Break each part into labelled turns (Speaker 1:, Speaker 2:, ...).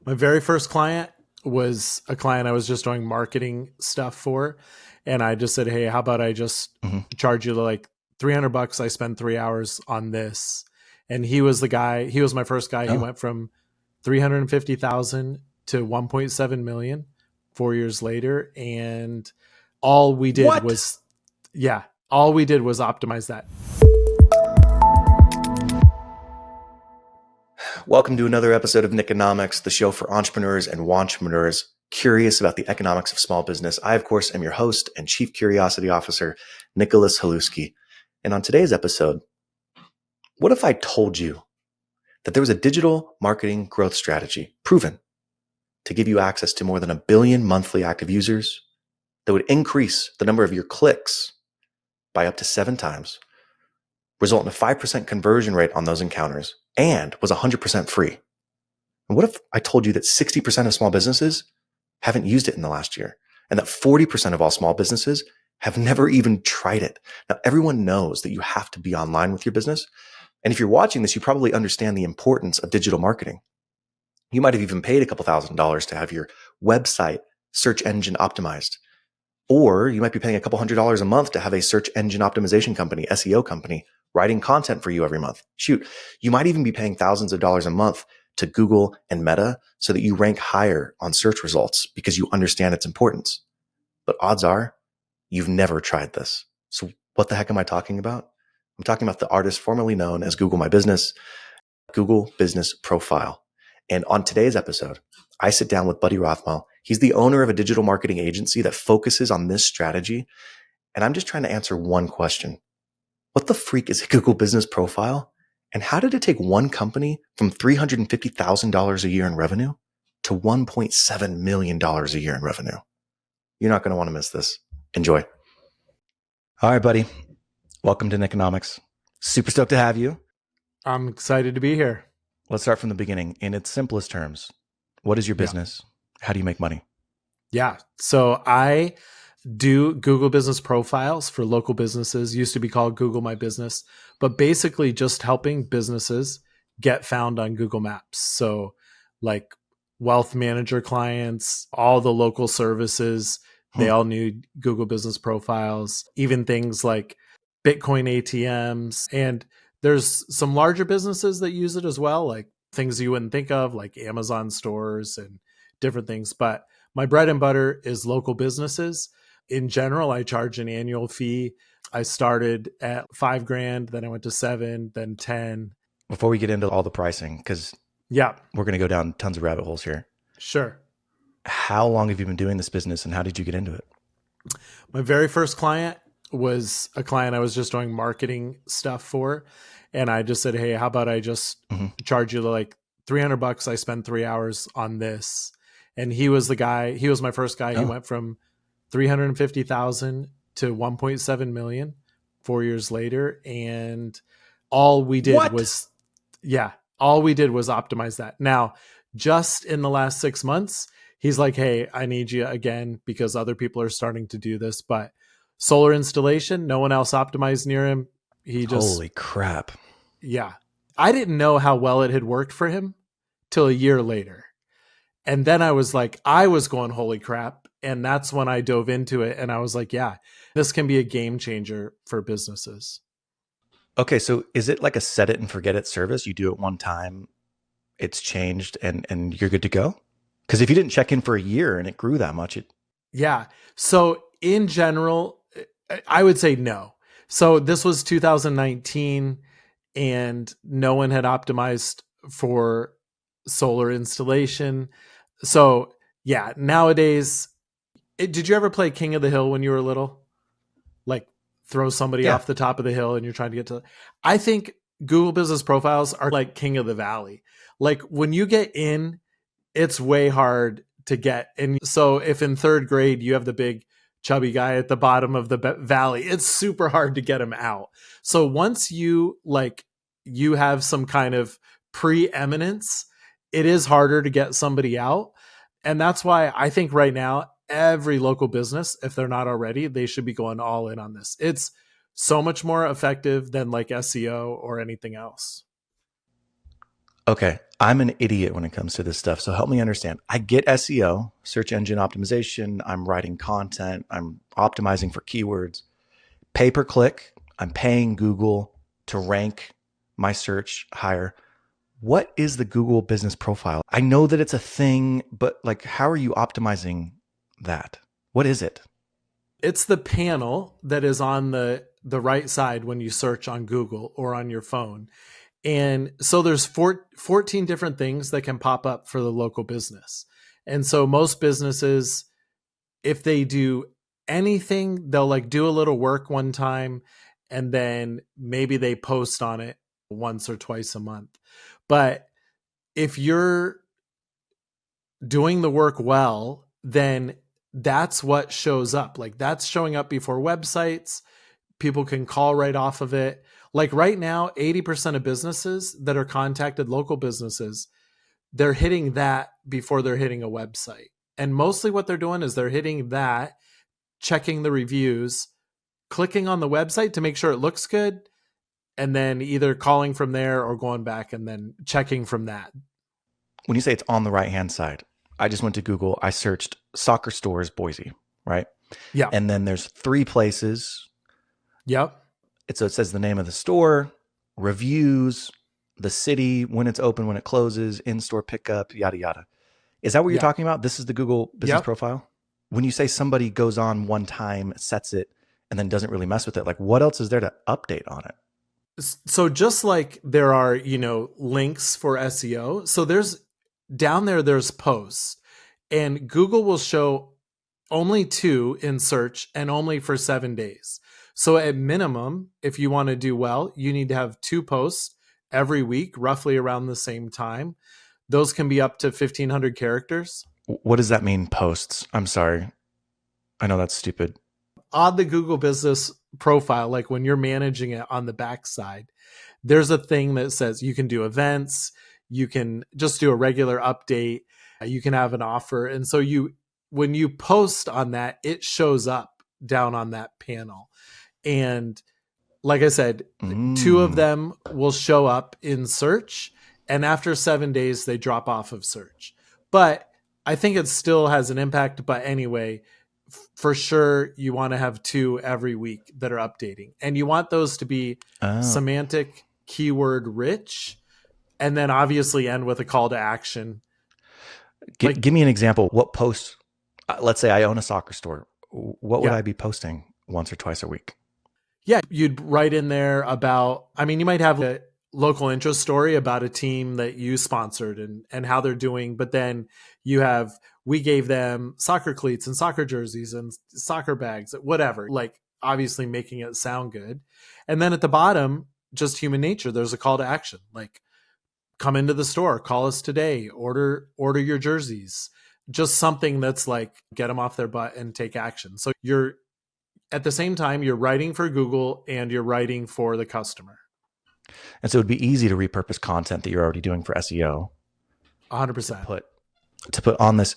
Speaker 1: My very first client was a client I was just doing marketing stuff for. And I just said, hey, how about I just charge you like $300? I spend 3 hours on this. And he was the guy, he was my first guy. He went from 350,000 to 1.7 million 4 years later. And all we did was, all we did was optimize that.
Speaker 2: Welcome to another episode of Nickonomics, the show for entrepreneurs and wantrepreneurs curious about the economics of small business. I, of course, am your host and Chief Curiosity Officer, Nicholas Haluski. And on today's episode, what if I told you that there was a digital marketing growth strategy proven to give you access to more than 1 billion monthly active users that would increase the number of your clicks by up to 7 times, result in a 5% conversion rate on those encounters, and was 100% free? And what if I told you that 60% of small businesses haven't used it in the last year, and that 40% of all small businesses have never even tried it? Now, everyone knows that you have to be online with your business. And if you're watching this, you probably understand the importance of digital marketing. You might have even paid a couple $1,000s to have your website search engine optimized. Or you might be paying a couple $100s a month to have a search engine optimization company, SEO company, writing content for you every month. Shoot, you might even be paying thousands of dollars a month to Google and Meta so that you rank higher on search results because you understand its importance. But odds are you've never tried this. So what the heck am I talking about? I'm talking about the artist formerly known as Google My Business, Google Business Profile. And on today's episode, I sit down with Buddy Rathmell. He's the owner of a digital marketing agency that focuses on this strategy. And I'm just trying to answer one question. What the freak is a Google Business Profile? And how did it take one company from $350,000 a year in revenue to $1.7 million a year in revenue? You're not going to want to miss this. Enjoy. All right, buddy. Welcome to Nickonomics. Super stoked to have you.
Speaker 1: I'm excited to be here.
Speaker 2: Let's start from the beginning. In its simplest terms, what is your business? How do you make money?
Speaker 1: Yeah. So I do Google Business Profiles for local businesses. Used to be called Google My Business, but basically just helping businesses get found on Google Maps. So like wealth manager clients, all the local services, they all need Google Business Profiles, even things like Bitcoin ATMs. And there's some larger businesses that use it as well, like things you wouldn't think of, like Amazon stores and different things. But my bread and butter is local businesses. In general, I charge an annual fee. I started at $5,000, then I went to 7, then 10.
Speaker 2: Before we get into all the pricing, because we're going to go down tons of rabbit holes here.
Speaker 1: Sure.
Speaker 2: How long have you been doing this business and how did you get into it?
Speaker 1: My very first client was a client I was just doing marketing stuff for. And I just said, hey, how about I just charge you like $300? I spend 3 hours on this. And he was the guy, he was my first guy. He went from 350,000 to 1.7 million 4 years later. And all we did was optimize that. Now, just in the last 6 months, he's like, hey, I need you again because other people are starting to do this. But solar installation, no one else optimized near him. He just,
Speaker 2: holy crap.
Speaker 1: Yeah. I didn't know how well it had worked for him till a year later. And then I was going, holy crap. And that's when I dove into it. And I was like, yeah, this can be a game changer for businesses.
Speaker 2: Okay. So is it like a set it and forget it service? You do it one time, it's changed and you're good to go? Because if you didn't check in for a year and it grew that much,
Speaker 1: Yeah. So in general, I would say no. So this was 2019 and no one had optimized for solar installation. So yeah, nowadays, did you ever play King of the Hill when you were little? Like throw somebody off the top of the hill and you're trying to get to, I think Google Business Profiles are like King of the Valley. Like when you get in, it's way hard to get. And so if in 3rd grade, you have the big chubby guy at the bottom of the valley, it's super hard to get him out. So once you have some kind of preeminence, it is harder to get somebody out. And that's why I think right now, every local business, if they're not already, they should be going all in on this. It's so much more effective than like SEO or anything else.
Speaker 2: Okay, I'm an idiot when it comes to this stuff. So help me understand. I get SEO, search engine optimization. I'm writing content. I'm optimizing for keywords. Pay per click. I'm paying Google to rank my search higher. What is the Google business profile? I know that it's a thing, but like, how are you optimizing that? What is it?
Speaker 1: It's the panel that is on the right side when you search on Google or on your phone. And so there's 14 different things that can pop up for the local business. And so most businesses, if they do anything, they'll like do a little work one time and then maybe they post on it once or twice a month. But if you're doing the work well, then that's what shows up. Like that's showing up before websites. People can call right off of it. Like right now, 80% of businesses that are contacted, local businesses, they're hitting that before they're hitting a website. And mostly what they're doing is they're hitting that, checking the reviews, clicking on the website to make sure it looks good, and then either calling from there or going back and then checking from that.
Speaker 2: When you say it's on the right hand side, I just went to Google. I searched soccer stores, Boise, right?
Speaker 1: Yeah.
Speaker 2: And then there's 3 places.
Speaker 1: Yep.
Speaker 2: So it says the name of the store, reviews, the city, when it's open, when it closes, in-store pickup, yada, yada. Is that what you're talking about? This is the Google business profile? When you say somebody goes on one time, sets it, and then doesn't really mess with it, like what else is there to update on it?
Speaker 1: So just like there are, links for SEO. So there's down there's posts, and Google will show only 2 in search and only for 7 days. So at minimum, if you want to do well, you need to have 2 posts every week, roughly around the same time. Those can be up to 1,500 characters.
Speaker 2: What does that mean, posts? I'm sorry. I know that's stupid.
Speaker 1: On the Google business profile, like when you're managing it on the backside, there's a thing that says you can do events, you can just do a regular update, you can have an offer. And so when you post on that, it shows up down on that panel. And like I said, 2 of them will show up in search, and after 7 days, they drop off of search. But I think it still has an impact. But anyway, for sure, you want to have 2 every week that are updating. And you want those to be semantic, keyword rich, and then obviously end with a call to action.
Speaker 2: Give me an example. What posts, let's say I own a soccer store. What would I be posting once or twice a week?
Speaker 1: Yeah, you'd write in there about, you might have a local interest story about a team that you sponsored and how they're doing. But then you have, we gave them soccer cleats and soccer jerseys and soccer bags, whatever, like obviously making it sound good. And then at the bottom, just human nature, there's a call to action, like come into the store, call us today, order your jerseys, just something that's like, get them off their butt and take action. So you're, at the same time, you're writing for Google and you're writing for the customer.
Speaker 2: And so it'd be easy to repurpose content that you're already doing for SEO.
Speaker 1: 100%.
Speaker 2: To put on this.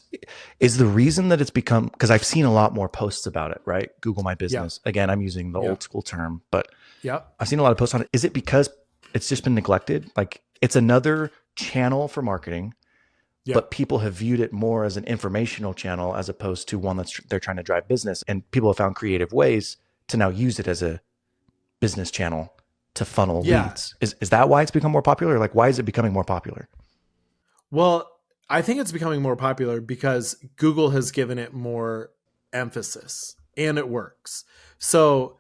Speaker 2: Is the reason that it's become, because I've seen a lot more posts about it, right? Google My Business. Yeah. Again, I'm using the old school term, but I've seen a lot of posts on it. Is it because it's just been neglected? Like it's another channel for marketing, but people have viewed it more as an informational channel as opposed to one they're trying to drive business. And people have found creative ways to now use it as a business channel to funnel leads. Is that why it's become more popular? Like, why is it becoming more popular?
Speaker 1: Well, I think it's becoming more popular because Google has given it more emphasis and it works. So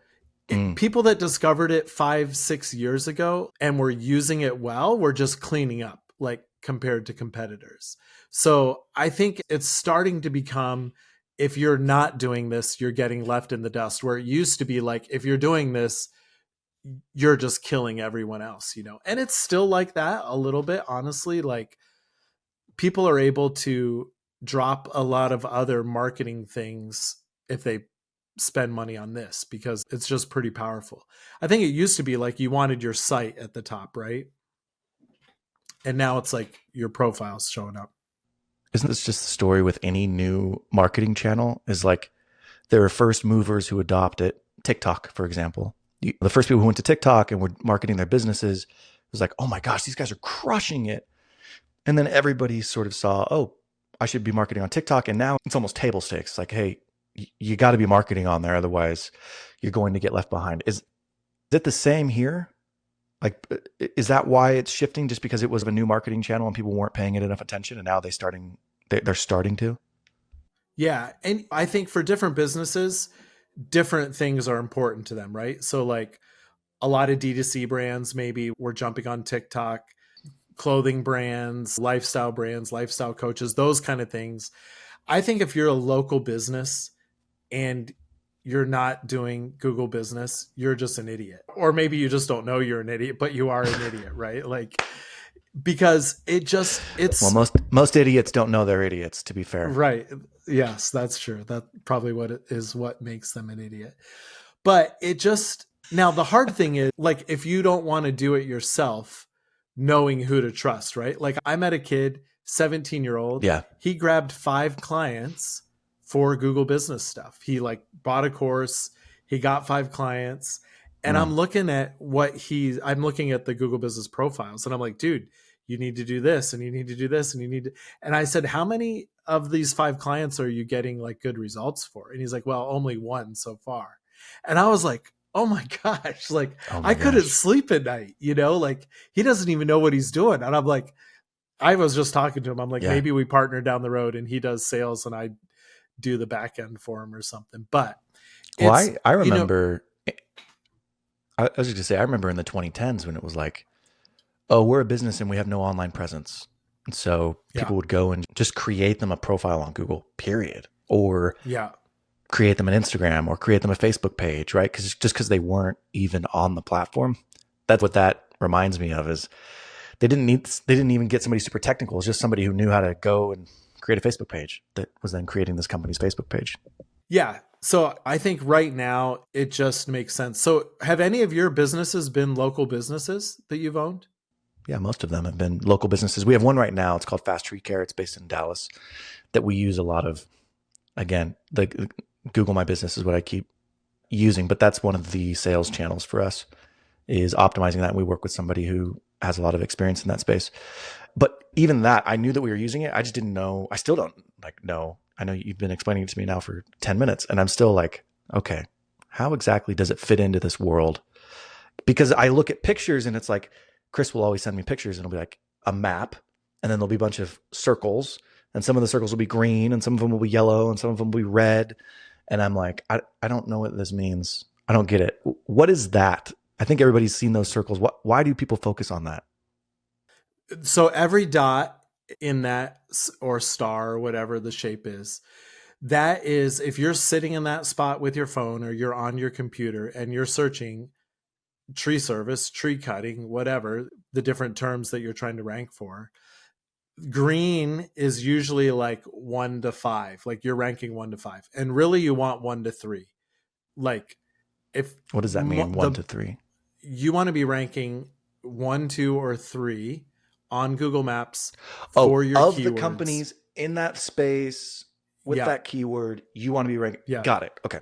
Speaker 1: people that discovered it 5-6 years ago and were using it well were just cleaning up, like compared to competitors. So I think it's starting to become, if you're not doing this, you're getting left in the dust, where it used to be like, if you're doing this, you're just killing everyone else, and it's still like that a little bit, honestly. Like people are able to drop a lot of other marketing things if they spend money on this, because it's just pretty powerful. I think it used to be like you wanted your site at the top, right? And now it's like your profile's showing up.
Speaker 2: Isn't this just the story with any new marketing channel? Is like there are first movers who adopt it. TikTok, for example. The first people who went to TikTok and were marketing their businesses was like, oh my gosh, these guys are crushing it. And then everybody sort of saw, oh, I should be marketing on TikTok. And now it's almost table stakes. Like, hey, you got to be marketing on there. Otherwise, you're going to get left behind. Is it the same here? Like, is that why it's shifting? Just because it was a new marketing channel and people weren't paying it enough attention, and now they're starting to?
Speaker 1: Yeah. And I think for different businesses, different things are important to them, right? So, like a lot of D2C brands maybe were jumping on TikTok, clothing brands, lifestyle coaches, those kind of things. I think if you're a local business and you're not doing Google business, you're just an idiot. Or maybe you just don't know you're an idiot, but you are an idiot, right? Like, because it's
Speaker 2: Well, most idiots don't know they're idiots, to be fair.
Speaker 1: right. Yes, that's true. That probably what makes them an idiot. But now the hard thing is, like, if you don't want to do it yourself, knowing who to trust, right? Like, I met a kid, 17-year-old.
Speaker 2: Yeah.
Speaker 1: He grabbed 5 clients for Google business stuff. He like bought a course, he got 5 clients. And I'm looking at I'm looking at the Google business profiles, and I'm like, dude, you need to do this and you need to do this and you need to, and I said, how many of these 5 clients are you getting like good results for? And he's like, well, only 1 so far. And I was like, oh my gosh, like I couldn't sleep at night, like he doesn't even know what he's doing. And I'm like, I was just talking to him. I'm like, maybe we partner down the road and he does sales and I do the back end for him or something. But
Speaker 2: I remember, I was just going to say, I remember in the 2010s when it was like, oh, we're a business and we have no online presence. And so people would go and just create them a profile on Google, period. Or create them an Instagram or create them a Facebook page, right? Because they weren't even on the platform. That's what that reminds me of, is they didn't even get somebody super technical. It's just somebody who knew how to go and create a Facebook page that was then creating this company's Facebook page.
Speaker 1: Yeah. So I think right now it just makes sense. So have any of your businesses been local businesses that you've owned?
Speaker 2: Yeah, most of them have been local businesses. We have one right now. It's called Fast Tree Care. It's based in Dallas, that we use a lot of. Again, the Google My Business is what I keep using, but that's one of the sales channels for us, is optimizing that. And we work with somebody who has a lot of experience in that space. But even that, I knew that we were using it. I just didn't know. I still don't know. I know you've been explaining it to me now for 10 minutes and I'm still like, okay, how exactly does it fit into this world? Because I look at pictures and it's like, Chris will always send me pictures and it'll be like a map, and then there'll be a bunch of circles, and some of the circles will be green and some of them will be yellow and some of them will be red. And I'm like, I don't know what this means. I don't get it. What is that? I think everybody's seen those circles. Why do people focus on that?
Speaker 1: So every dot in that, or star, or whatever the shape is, that is, if you're sitting in that spot with your phone or you're on your computer and you're searching tree service, tree cutting, whatever, the different terms that you're trying to rank for, green is usually like 1 to 5, like you're ranking 1 to 5, and really you want 1 to 3. Like,
Speaker 2: what does that mean? 1 to 3?
Speaker 1: You want to be ranking 1, 2, or 3 on Google Maps for your
Speaker 2: of
Speaker 1: keywords.
Speaker 2: The companies in that space with that keyword, you want to be ranking. Yeah. Got it. Okay.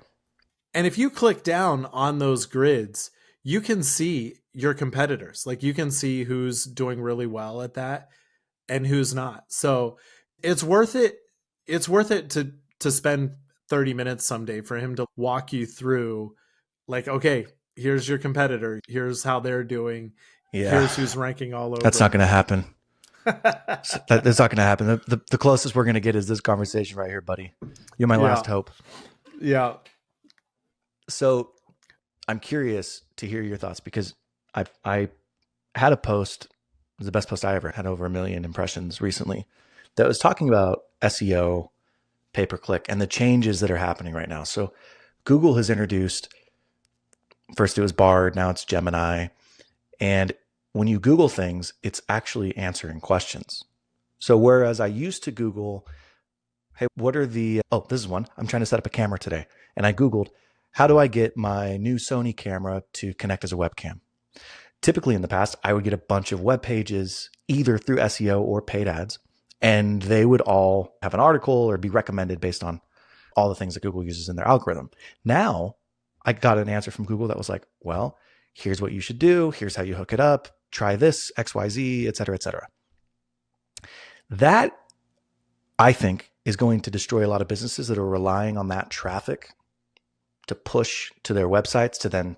Speaker 1: And if you click down on those grids, you can see your competitors. Like, you can see who's doing really well at that and who's not. So it's worth it. It's worth it to spend 30 minutes someday for him to walk you through, like, okay, here's your competitor. Here's how they're doing. Yeah. Here's who's ranking all over.
Speaker 2: That's not going to happen. That's not going to happen. The closest we're going to get is this conversation right here, buddy. You're my last hope.
Speaker 1: Yeah.
Speaker 2: So I'm curious to hear your thoughts, because I had a post, it was the best post I ever had, over 1 million impressions recently, that was talking about SEO, pay-per-click, and the changes that are happening right now. So Google has introduced, first it was Bard, now it's Gemini. And when you Google things, it's actually answering questions. So whereas I used to Google, hey, what are this is one, I'm trying to set up a camera today. And I Googled, how do I get my new Sony camera to connect as a webcam? Typically in the past, I would get a bunch of web pages, either through SEO or paid ads, and they would all have an article or be recommended based on all the things that Google uses in their algorithm. Now, I got an answer from Google that was like, well, here's what you should do. Here's how you hook it up. Try this, XYZ, et cetera, et cetera. That, I think, is going to destroy a lot of businesses that are relying on that traffic to push to their websites to then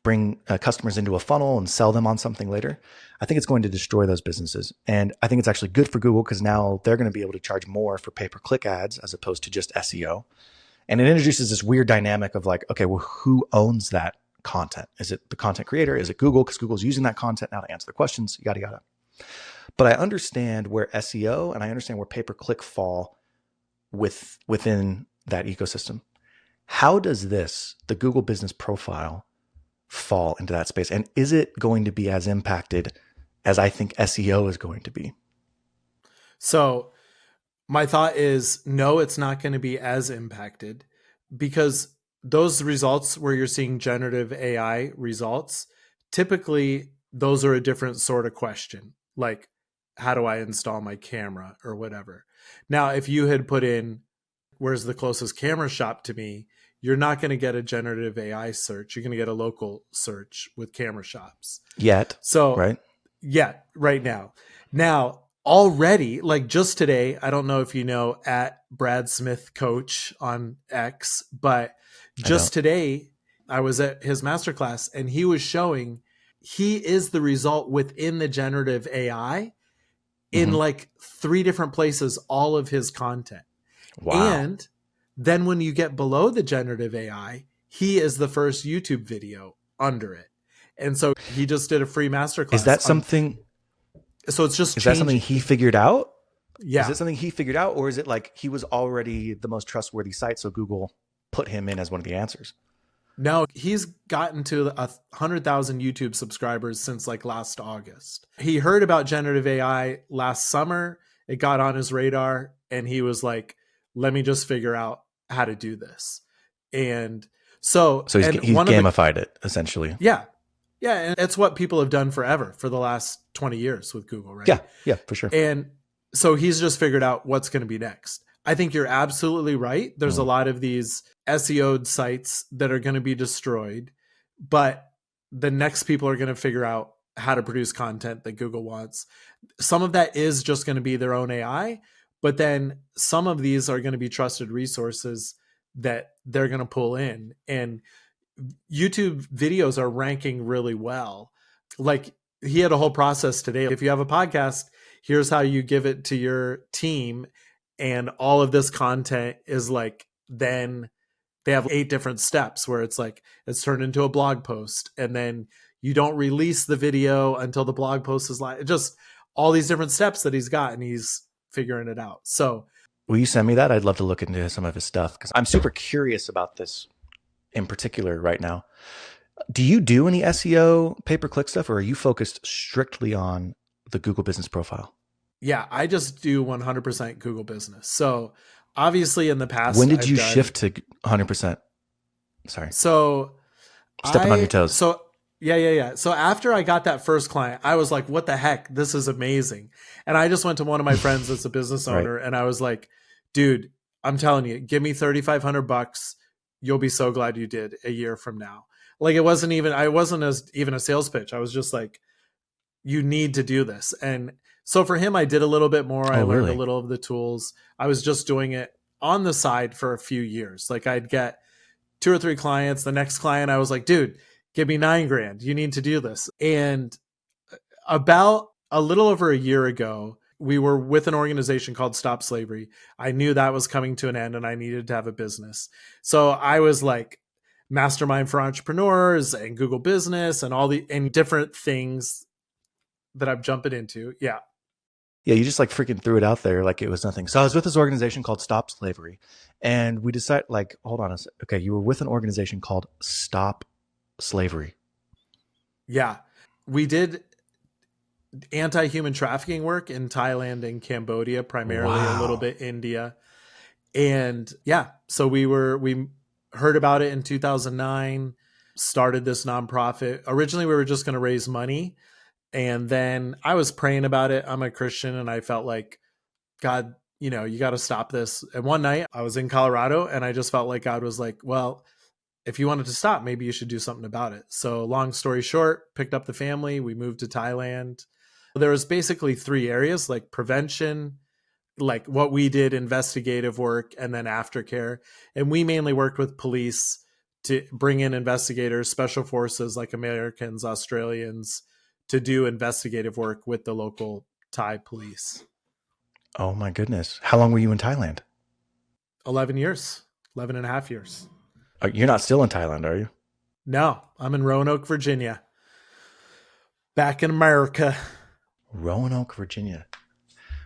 Speaker 2: bring customers into a funnel and sell them on something later. I think it's going to destroy those businesses. And I think it's actually good for Google because now they're going to be able to charge more for pay-per-click ads as opposed to just SEO. And it introduces this weird dynamic of like, okay, well, who owns that content? Is it the content creator? Is it Google? Because Google's using that content now to answer the questions, yada, yada. But I understand where SEO and I understand where pay-per-click fall within that ecosystem. How does the Google business profile, fall into that space? And is it going to be as impacted as I think SEO is going to be?
Speaker 1: So my thought is no, it's not going to be as impacted because those results where you're seeing generative AI results, typically those are a different sort of question. Like, how do I install my camera or whatever? Now, if you had put in, where's the closest camera shop to me? You're not going to get a generative AI search. You're going to get a local search with camera shops.
Speaker 2: So, right?
Speaker 1: Yeah, right now. Now, already, like just today, I don't know if you know at Brad Smith Coach on X, but just today, I was at his masterclass and he was showing he is the result within the generative AI in like 3 different places, all of his content.
Speaker 2: Wow.
Speaker 1: And then when you get below the generative AI, he is the first YouTube video under it. And so he just did a free masterclass.
Speaker 2: Is that something?
Speaker 1: So it's just
Speaker 2: Is that something he figured out?
Speaker 1: Yeah.
Speaker 2: Is it something he figured out, or is it like he was already the most trustworthy site, so Google put him in as one of the answers?
Speaker 1: No, he's gotten to 100,000 YouTube subscribers since like last August. He heard about generative AI last summer. It got on his radar and he was like, let me just figure out how to do this. And so
Speaker 2: he's gamified it essentially.
Speaker 1: Yeah. Yeah. And it's what people have done forever for the last 20 years with Google, right?
Speaker 2: Yeah, for sure.
Speaker 1: And so he's just figured out what's going to be next. I think you're absolutely right. There's a lot of these SEO'd sites that are going to be destroyed, but the next people are going to figure out how to produce content that Google wants. Some of that is just going to be their own AI, but then some of these are going to be trusted resources that they're going to pull in. And YouTube videos are ranking really well. Like he had a whole process today. If you have a podcast, here's how you give it to your team. And all of this content is like, then they have 8 different steps where it's like, it's turned into a blog post. And then you don't release the video until the blog post is live. Just all these different steps that he's got and he's figuring it out. So
Speaker 2: will you send me that? I'd love to look into some of his stuff because I'm super curious about this in particular right now. Do you do any SEO pay-per-click stuff, or are you focused strictly on the Google business profile?
Speaker 1: Yeah, I just do 100% Google business. So obviously in the past,
Speaker 2: when did you shift to 100%? Sorry.
Speaker 1: So
Speaker 2: stepping on your toes.
Speaker 1: So yeah. So after I got that first client, I was like, what the heck? This is amazing. And I just went to one of my friends that's a business owner and I was like, dude, I'm telling you, give me $3,500. You'll be so glad you did a year from now. Like I wasn't even a sales pitch. I was just like, you need to do this. And so for him, I did a little bit more. I learned a little of the tools. I was just doing it on the side for a few years. Like I'd get 2 or 3 clients. The next client, I was like, dude, give me $9,000. You need to do this. And about a little over a year ago, we were with an organization called Stop Slavery. I knew that was coming to an end and I needed to have a business. So I was like, mastermind for entrepreneurs and Google business and different things that I'm jumping into. Yeah.
Speaker 2: Yeah, you just like freaking threw it out there like it was nothing. So I was with this organization called Stop Slavery, and we decided, like, hold on a second. Okay, you were with an organization called Stop Slavery.
Speaker 1: Yeah, we did anti-human trafficking work in Thailand and Cambodia, primarily a little bit India. And yeah, so we heard about it in 2009, started this nonprofit. Originally, we were just going to raise money. And then I was praying about it. I'm a Christian and I felt like, God, you got to stop this. And one night I was in Colorado and I just felt like God was like, well, if you wanted to stop, maybe you should do something about it. So long story short, picked up the family. We moved to Thailand. There was basically 3 areas, like prevention, like what we did, investigative work, and then aftercare. And we mainly worked with police to bring in investigators, special forces like Americans, Australians, to do investigative work with the local Thai police.
Speaker 2: Oh my goodness. How long were you in Thailand?
Speaker 1: 11 years, 11 and a half years.
Speaker 2: You're not still in Thailand, are you?
Speaker 1: No, I'm in Roanoke, Virginia. Back in America.
Speaker 2: Roanoke, Virginia.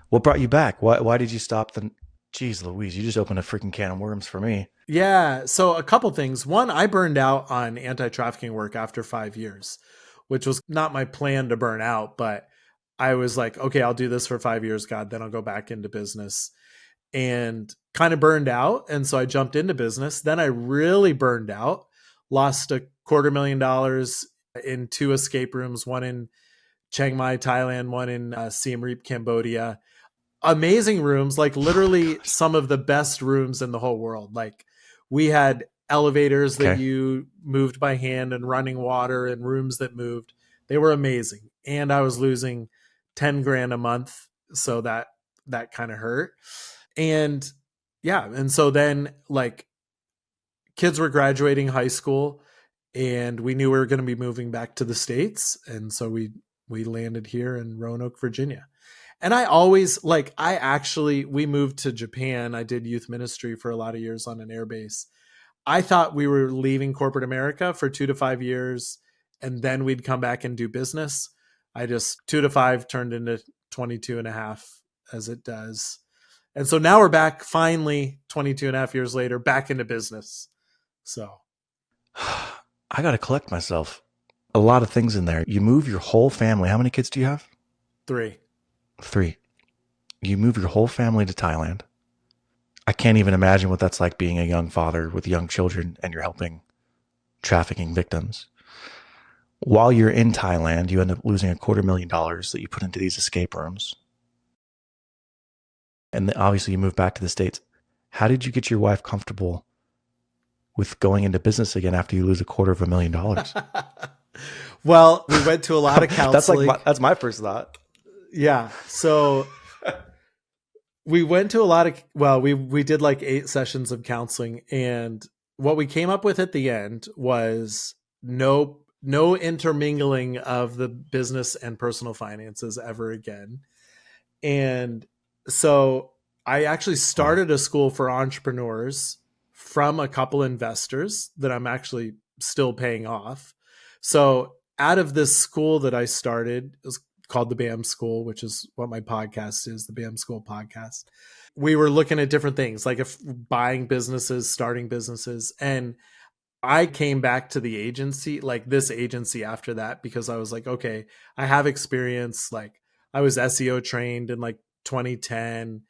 Speaker 2: What brought you back? Why did you stop the... Jeez Louise, you just opened a freaking can of worms for me.
Speaker 1: Yeah, so a couple things. One, I burned out on anti-trafficking work after 5 years, which was not my plan to burn out, but I was like, okay, I'll do this for 5 years, God, then I'll go back into business. And kind of burned out. And so I jumped into business. Then I really burned out, lost $250,000 in 2 escape rooms, one in Chiang Mai, Thailand, one in Siem Reap, Cambodia. Amazing rooms, like literally some of the best rooms in the whole world. Like we had elevators that you moved by hand and running water and rooms that moved. They were amazing. And I was losing 10 grand a month. So that kind of hurt. And yeah. And so then like kids were graduating high school and we knew we were going to be moving back to the States. And so we landed here in Roanoke, Virginia. And I always we moved to Japan. I did youth ministry for a lot of years on an airbase. I thought we were leaving corporate America for 2 to 5 years and then we'd come back and do business. 2 to 5 turned into 22 and a half as it does. And so now we're back finally 22 and a half years later, back into business. So
Speaker 2: I got to collect myself. A lot of things in there. You move your whole family. How many kids do you have?
Speaker 1: 3.
Speaker 2: You move your whole family to Thailand. I can't even imagine what that's like being a young father with young children and you're helping trafficking victims. While you're in Thailand, you end up losing $250,000 that you put into these escape rooms. And then obviously you move back to the States. How did you get your wife comfortable with going into business again after you lose $250,000?
Speaker 1: Well, we went to a lot of counseling.
Speaker 2: That's my first thought.
Speaker 1: Yeah. So we went to we did like 8 sessions of counseling. And what we came up with at the end was no intermingling of the business and personal finances ever again. And so I actually started a school for entrepreneurs from a couple investors that I'm actually still paying off. So out of this school that I started, it was called the BAM School, which is what my podcast is, the BAM School podcast. We were looking at different things like buying businesses, starting businesses. And I came back to the agency, like this agency after that, because I was like, okay, I have experience. Like I was SEO trained in like 2010,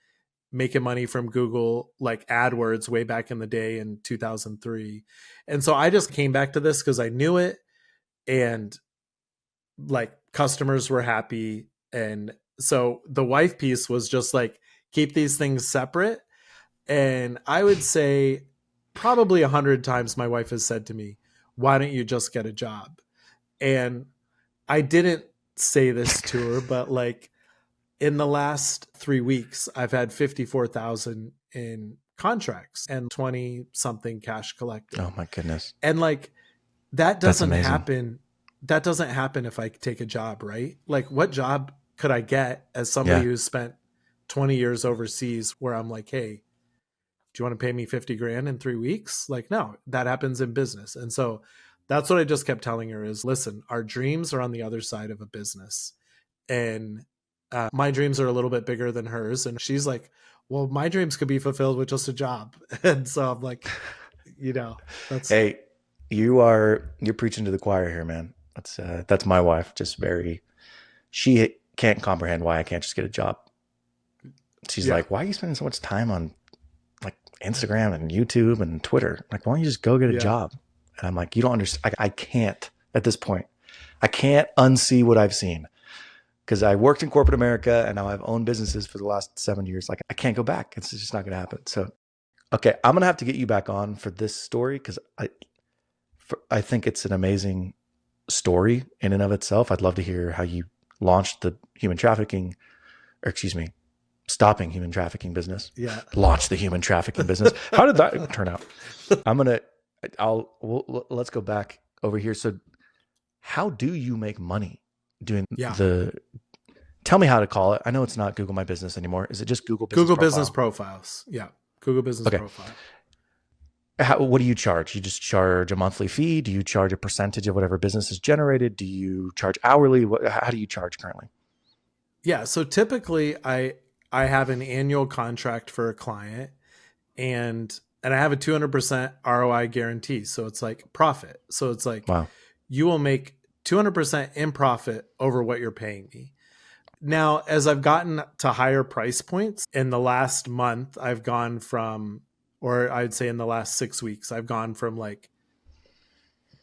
Speaker 1: making money from Google, like AdWords way back in the day in 2003. And so I just came back to this because I knew it and like customers were happy. And so the wife piece was just like, keep these things separate. And I would say probably 100 times my wife has said to me, why don't you just get a job? And I didn't say this to her, but like in the last 3 weeks, I've had 54,000 in contracts and 20 something cash collected.
Speaker 2: Oh my goodness.
Speaker 1: And like, that doesn't happen. That doesn't happen if I take a job, right? Like what job could I get as somebody who's spent 20 years overseas where I'm like, hey, do you want to pay me 50 grand in 3 weeks? Like, no, that happens in business. And so that's what I just kept telling her is, listen, our dreams are on the other side of a business. And my dreams are a little bit bigger than hers. And she's like, well, my dreams could be fulfilled with just a job. And so I'm like, hey,
Speaker 2: you're preaching to the choir here, man. That's my wife. She can't comprehend why I can't just get a job. She's like, why are you spending so much time on like Instagram and YouTube and Twitter? Like, why don't you just go get a job? And I'm like, you don't understand. I can't at this point. I can't unsee what I've seen. Because I worked in corporate America and now I've owned businesses for the last 7 years. Like I can't go back. It's just not going to happen. So, okay, I'm going to have to get you back on for this story because I think it's an amazing story in and of itself. I'd love to hear how you launched the human trafficking, or excuse me, stopping human trafficking business.
Speaker 1: Yeah.
Speaker 2: Launched the human trafficking business. How did that turn out? Let's go back over here. So how do you make money doing tell me how to call it. I know it's not Google My Business anymore. Is it just Google
Speaker 1: Business Profiles? Yeah. Google Business Profile.
Speaker 2: What do you charge? You just charge a monthly fee? Do you charge a percentage of whatever business is generated? Do you charge hourly? How do you charge currently?
Speaker 1: Yeah. So typically I have an annual contract for a client and I have a 200% ROI guarantee. So it's like profit. So it's like,
Speaker 2: wow,
Speaker 1: you will make 200% in profit over what you're paying me. Now, as I've gotten to higher price points in the last month, I've gone from, or I'd say in the last 6 weeks, I've gone from like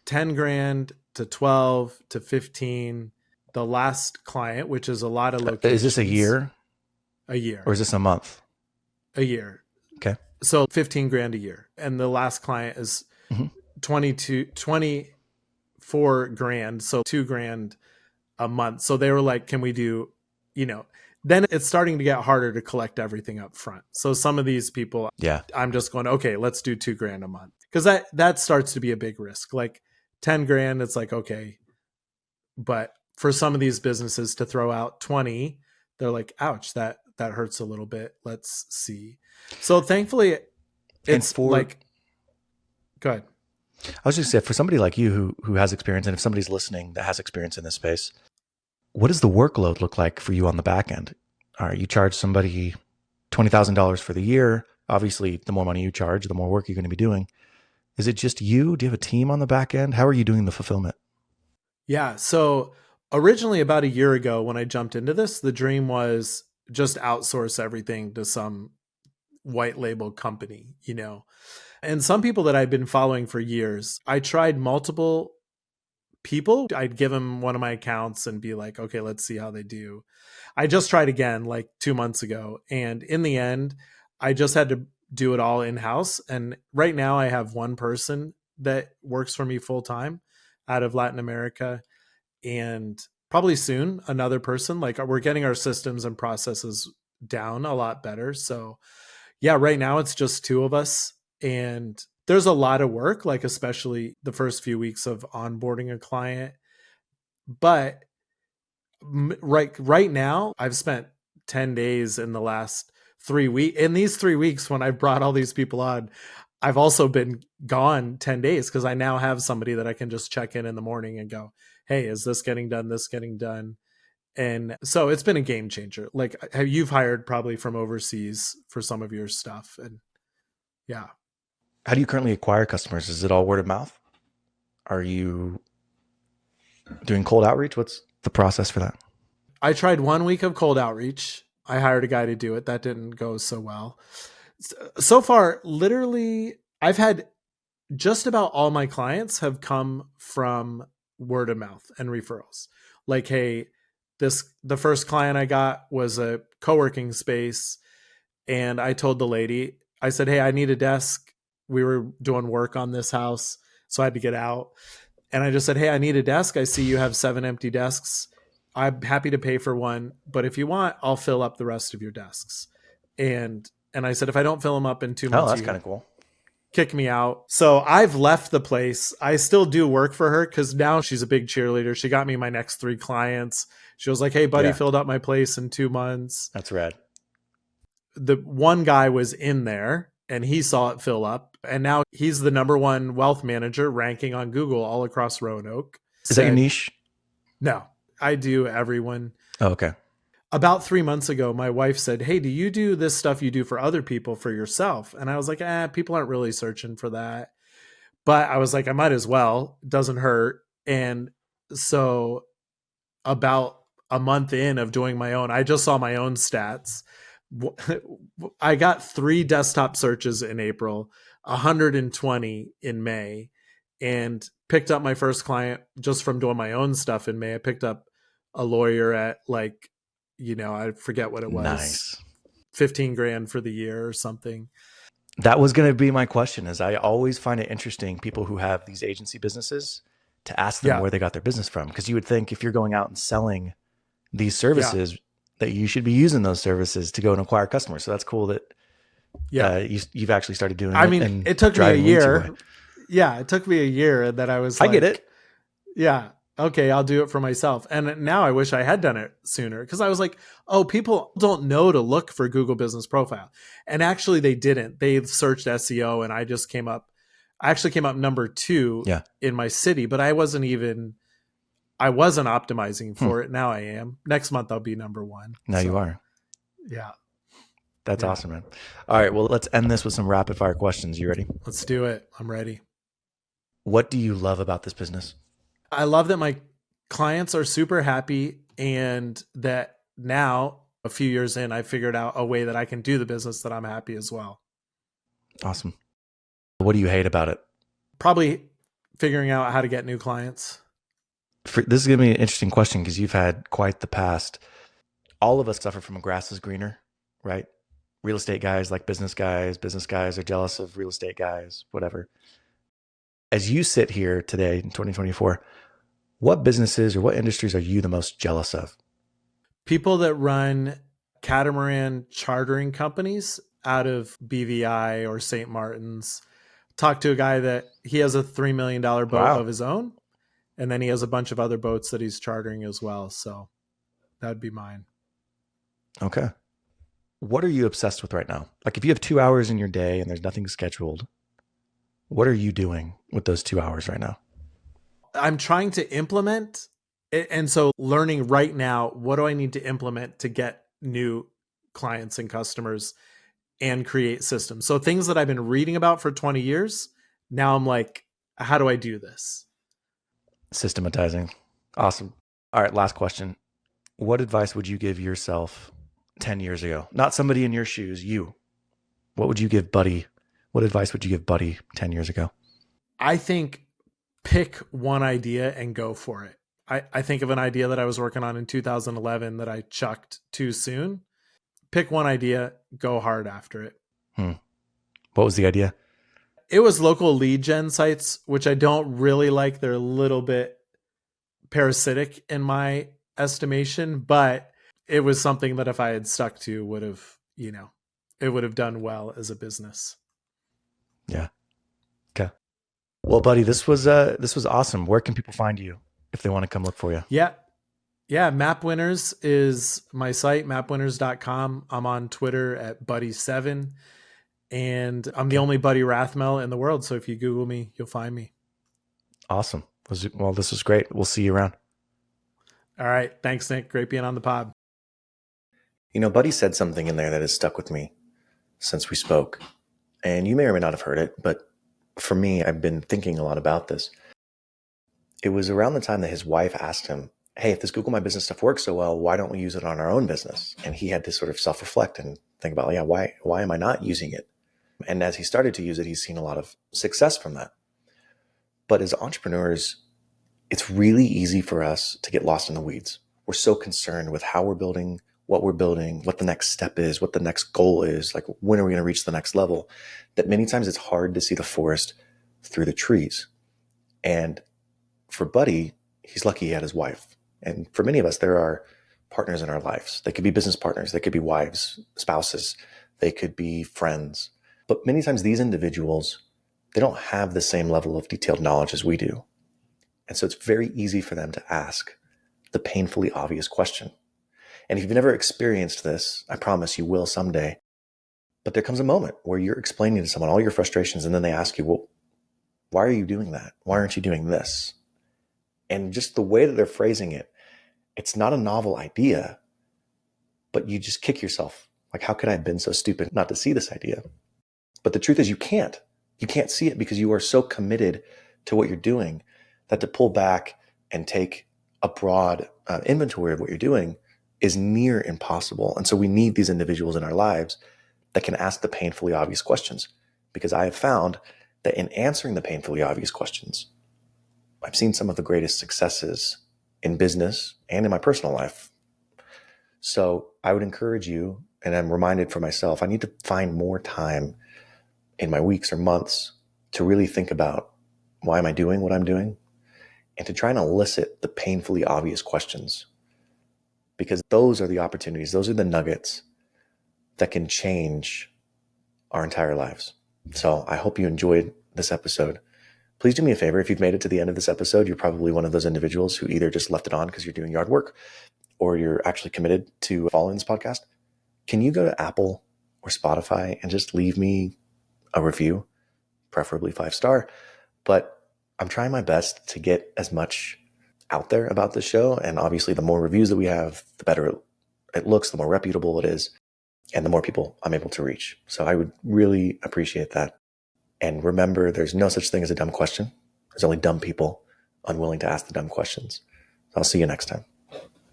Speaker 1: 10 grand to 12 to 15. The last client, which is a lot of locations.
Speaker 2: Is this a year?
Speaker 1: A year.
Speaker 2: Or is this a month?
Speaker 1: A year.
Speaker 2: Okay.
Speaker 1: So 15 grand a year. And the last client is 24 grand. So 2 grand a month. So they were like, can we do, then it's starting to get harder to collect everything up front. So some of these people, I'm just going, okay, let's do 2 grand a month. Cause that starts to be a big risk. Like 10 grand, it's like, okay. But for some of these businesses to throw out 20, they're like, ouch, that hurts a little bit. Let's see. So thankfully it's go ahead.
Speaker 2: I was just saying, for somebody like you who has experience, and if somebody's listening that has experience in this space, what does the workload look like for you on the back end? All right, you charge somebody $20,000 for the year. Obviously, the more money you charge, the more work you're going to be doing. Is it just you? Do you have a team on the back end? How are you doing the fulfillment?
Speaker 1: Yeah. So originally, about a year ago, when I jumped into this, the dream was just outsource everything to some white label company, And some people that I've been following for years, I tried multiple people. I'd give them one of my accounts and be like, okay, let's see how they do. I just tried again like 2 months ago. And in the end, I just had to do it all in-house. And right now I have one person that works for me full time out of Latin America. And probably soon another person. Like we're getting our systems and processes down a lot better. So yeah, right now it's just 2 of us. And there's a lot of work, like especially the first few weeks of onboarding a client. But right now, I've spent 10 days in the last 3 weeks. In these 3 weeks, when I brought all these people on, I've also been gone 10 days because I now have somebody that I can just check in the morning and go, hey, is this getting done? This getting done? And so it's been a game changer. Like you've hired probably from overseas for some of your stuff. And yeah.
Speaker 2: How do you currently acquire customers? Is it all word of mouth? Are you doing cold outreach? What's the process for that?
Speaker 1: I tried 1 week of cold outreach. I hired a guy to do it. That didn't go so well. So far, literally, I've had just about all my clients have come from word of mouth and referrals. Like, hey, the first client I got was a co-working space. And I told the lady, I said, hey, I need a desk. We were doing work on this house, so I had to get out. And I just said, hey, I need a desk. I see you have 7 empty desks. I'm happy to pay for one, but if you want, I'll fill up the rest of your desks. And I said, if I don't fill them up in 2 months,
Speaker 2: that's kind of cool.
Speaker 1: Kick me out. So I've left the place. I still do work for her because now she's a big cheerleader. She got me my next 3 clients. She was like, hey, buddy, filled up my place in 2 months.
Speaker 2: That's rad.
Speaker 1: The one guy was in there and he saw it fill up. And now he's the #1 wealth manager ranking on Google all across Roanoke.
Speaker 2: Is that your niche?
Speaker 1: No, I do everyone.
Speaker 2: Oh, okay.
Speaker 1: About 3 months ago, my wife said, hey, do you do this stuff you do for other people for yourself? And I was like, people aren't really searching for that. But I was like, I might as well. It doesn't hurt. And so about a month in of doing my own, I just saw my own stats. I got 3 desktop searches in April, 120 in May, and picked up my first client just from doing my own stuff in May. I picked up a lawyer at like, I forget what it was.
Speaker 2: Nice.
Speaker 1: 15 grand for the year or something.
Speaker 2: That was going to be my question. Is I always find it interesting, people who have these agency businesses, to ask them where they got their business from. Because you would think if you're going out and selling these services, that you should be using those services to go and acquire customers. So that's cool that you've actually started doing
Speaker 1: I
Speaker 2: it.
Speaker 1: mean,
Speaker 2: And
Speaker 1: it took me a
Speaker 2: driving leads your way.
Speaker 1: year. Yeah, it took me a year that I was
Speaker 2: I get
Speaker 1: like,
Speaker 2: it.
Speaker 1: yeah, okay, I'll do it for myself. And now I wish I had done it sooner, because I was like, oh, people don't know to look for Google Business Profile. And actually they didn't. They searched SEO and I actually came up number 2
Speaker 2: Yeah.
Speaker 1: in my city, but I wasn't optimizing for it. Now I am. Next month I'll be number 1.
Speaker 2: Now you are.
Speaker 1: Yeah.
Speaker 2: That's awesome, man. All right. Well, let's end this with some rapid fire questions. You ready?
Speaker 1: Let's do it. I'm ready.
Speaker 2: What do you love about this business?
Speaker 1: I love that my clients are super happy, and that now, a few years in, I figured out a way that I can do the business that I'm happy as well.
Speaker 2: Awesome. What do you hate about it?
Speaker 1: Probably figuring out how to get new clients.
Speaker 2: This is going to be an interesting question because you've had quite the past. All of us suffer from a grass is greener, right? Real estate guys like business guys are jealous of real estate guys, whatever. As you sit here today in 2024, what businesses or what industries are you the most jealous of?
Speaker 1: People that run catamaran chartering companies out of BVI or St. Martin's. Talked to a guy that he has a $3 million boat of his own, and then he has a bunch of other boats that he's chartering as well. So that would be mine.
Speaker 2: Okay. What are you obsessed with right now? Like if you have 2 hours in your day and there's nothing scheduled, what are you doing with those 2 hours right now?
Speaker 1: I'm trying to implement. And so learning right now, what do I need to implement to get new clients and customers and create systems? So things that I've been reading about for 20 years, now I'm like, how do I do this?
Speaker 2: Systematizing. Awesome. All right. Last question. What advice would you give yourself 10 years ago? Not somebody in your shoes, you. What would you give Buddy? What advice would you give Buddy 10 years ago?
Speaker 1: I think pick one idea and go for it. I think of an idea that I was working on in 2011 that I chucked too soon. Pick one idea, go hard after it.
Speaker 2: What was the idea?
Speaker 1: It was local lead gen sites, which I don't really like. They're a little bit parasitic in my estimation, but it was something that if I had stuck to would have, it would have done well as a business.
Speaker 2: Yeah. Okay. Well, Buddy, this was awesome. Where can people find you if they want to come look for you?
Speaker 1: Yeah. Map Winners is my site, mapwinners.com. I'm on Twitter at Buddy7, and I'm the only Buddy Rathmell in the world. So if you Google me, you'll find me.
Speaker 2: Awesome. Well, this was great. We'll see you around.
Speaker 1: All right. Thanks, Nick. Great being on the pod.
Speaker 2: Buddy said something in there that has stuck with me since we spoke. And you may or may not have heard it, but for me, I've been thinking a lot about this. It was around the time that his wife asked him, hey, if this Google My Business stuff works so well, why don't we use it on our own business? And he had to sort of self-reflect and think about, why am I not using it? And as he started to use it, he's seen a lot of success from that. But as entrepreneurs, it's really easy for us to get lost in the weeds. We're so concerned with how we're building, what the next step is, what the next goal is, like when are we going to reach the next level, that many times it's hard to see the forest through the trees. And for Buddy, he's lucky he had his wife. And for many of us, there are partners in our lives. They could be business partners. They could be wives, spouses. They could be friends. But many times these individuals, they don't have the same level of detailed knowledge as we do. And so it's very easy for them to ask the painfully obvious question. And if you've never experienced this, I promise you will someday. But there comes a moment where you're explaining to someone all your frustrations, and then they ask you, well, why are you doing that? Why aren't you doing this? And just the way that they're phrasing it, it's not a novel idea, but you just kick yourself. Like, how could I have been so stupid not to see this idea? But the truth is you can't. You can't see it because you are so committed to what you're doing that to pull back and take a broad inventory of what you're doing is near impossible. And so we need these individuals in our lives that can ask the painfully obvious questions, because I have found that in answering the painfully obvious questions, I've seen some of the greatest successes in business and in my personal life. So I would encourage you, and I'm reminded for myself, I need to find more time in my weeks or months to really think about, why am I doing what I'm doing? And to try and elicit the painfully obvious questions. because those are the opportunities, those are the nuggets that can change our entire lives. So I hope you enjoyed this episode. Please do me a favor. If you've made it to the end of this episode, you're probably one of those individuals who either just left it on because you're doing yard work or you're actually committed to following this podcast. Can you go to Apple or Spotify and just leave me a review, preferably 5-star? But I'm trying my best to get as much out there about this show. And obviously, the more reviews that we have, the better it looks, the more reputable it is, and the more people I'm able to reach. So I would really appreciate that. And remember, there's no such thing as a dumb question. There's only dumb people unwilling to ask the dumb questions. I'll see you next time.